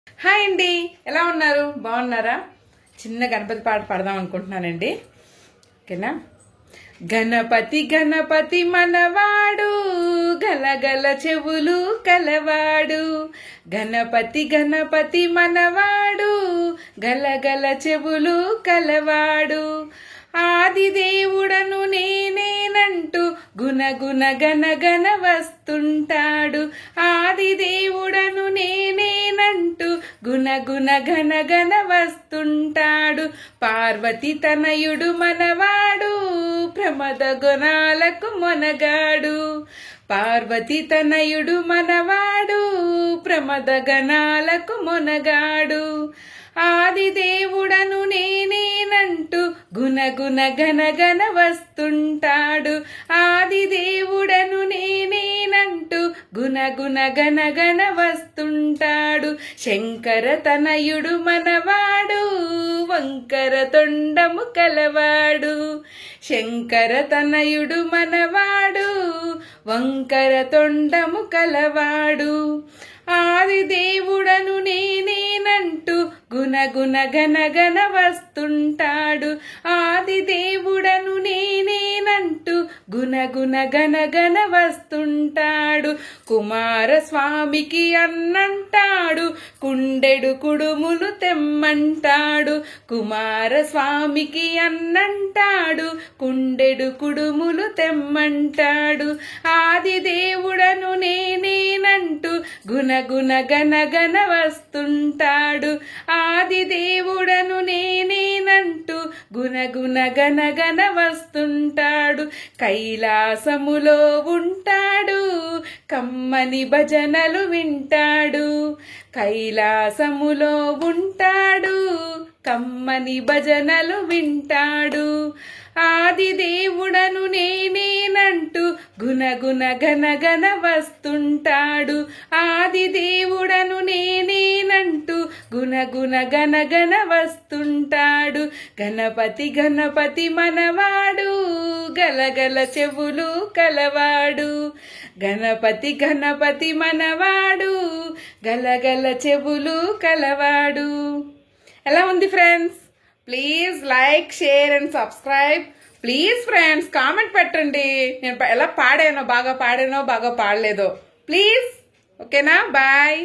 Hi అండి, ఎలా ఉన్నారు? బాగున్నారా? చిన్న గణపతి పాట పాడదాం అనుకుంటున్నానండి. ఓకేనా? గణపతి గణపతి మనవాడు, గలగల చెవులు కలవాడు. గణపతి గణపతి మనవాడు, గలగల చెవులు కలవాడు. ఆది దేవుడను నేనేనంటూ గుణగుణ గణగణ వస్తుంటాడు. ఆది దేవుడను నేనేనంటూ గుణగుణ గణగణ వస్తుంటాడు. పార్వతి తనయుడు మనవాడు, ప్రమద గుణాలకు మొనగాడు. పార్వతి తనయుడు మనవాడు, ప్రమద గణాలకు మొనగాడు. ఆది దేవుడను నేనేనంటూ గుణగుణ గణగణ వస్తుంటాడు. ఆది దేవుడను నేనేనంటూ గుణగుణ గణగణ వస్తుంటాడు. శంకర తనయుడు మనవాడు, వంకర తొండము కలవాడు. శంకర తనయుడు మనవాడు, వంకర తొండము కలవాడు. ఆది దేవుడను నేనేనంటూ గుణగుణ గణగణ వస్తుంటాడు. ఆది దేవుడను నేనేనంటూ గుణగుణ గణగణ వస్తుంటాడు. కుమారస్వామికి అన్నంటాడు, కుండెడు కుడుములు తెమ్మంటాడు. కుమారస్వామికి అన్నంటాడు, కుండెడు కుడుములు తెమ్మంటాడు. ఆది దేవుడను నేనేనంటూ గుణగుణ గణగణ వస్తుంటాడు. ఆది దేవుడను నేనేనంటూ గుణగుణ గణగణ వస్తుంటాడు. కైలాసములో ఉంటాడు, కమ్మని భజనలు వింటాడు. కైలాసములో ఉంటాడు, కమ్మని భజనలు వింటాడు. ఆది దేవుడను నేనేనంటూ గుణగుణ గణగణ వస్తుంటాడు. ఆది దేవుడను నేనేనంటూ గుణగుణ గణగణ వస్తుంటాడు. గణపతి గణపతి మనవాడు, గలగల చెవులు కలవాడు. గణపతి గణపతి మనవాడు, గలగల చెవులు కలవాడు. ఎలా ఉంది friends? Please like, share and subscribe. Please friends comment పెట్టండి, నేను ఎలా పాడానో, బాగా పాడానో బాగా పాడలేదో. ప్లీజ్. ఓకేనా? బాయ్.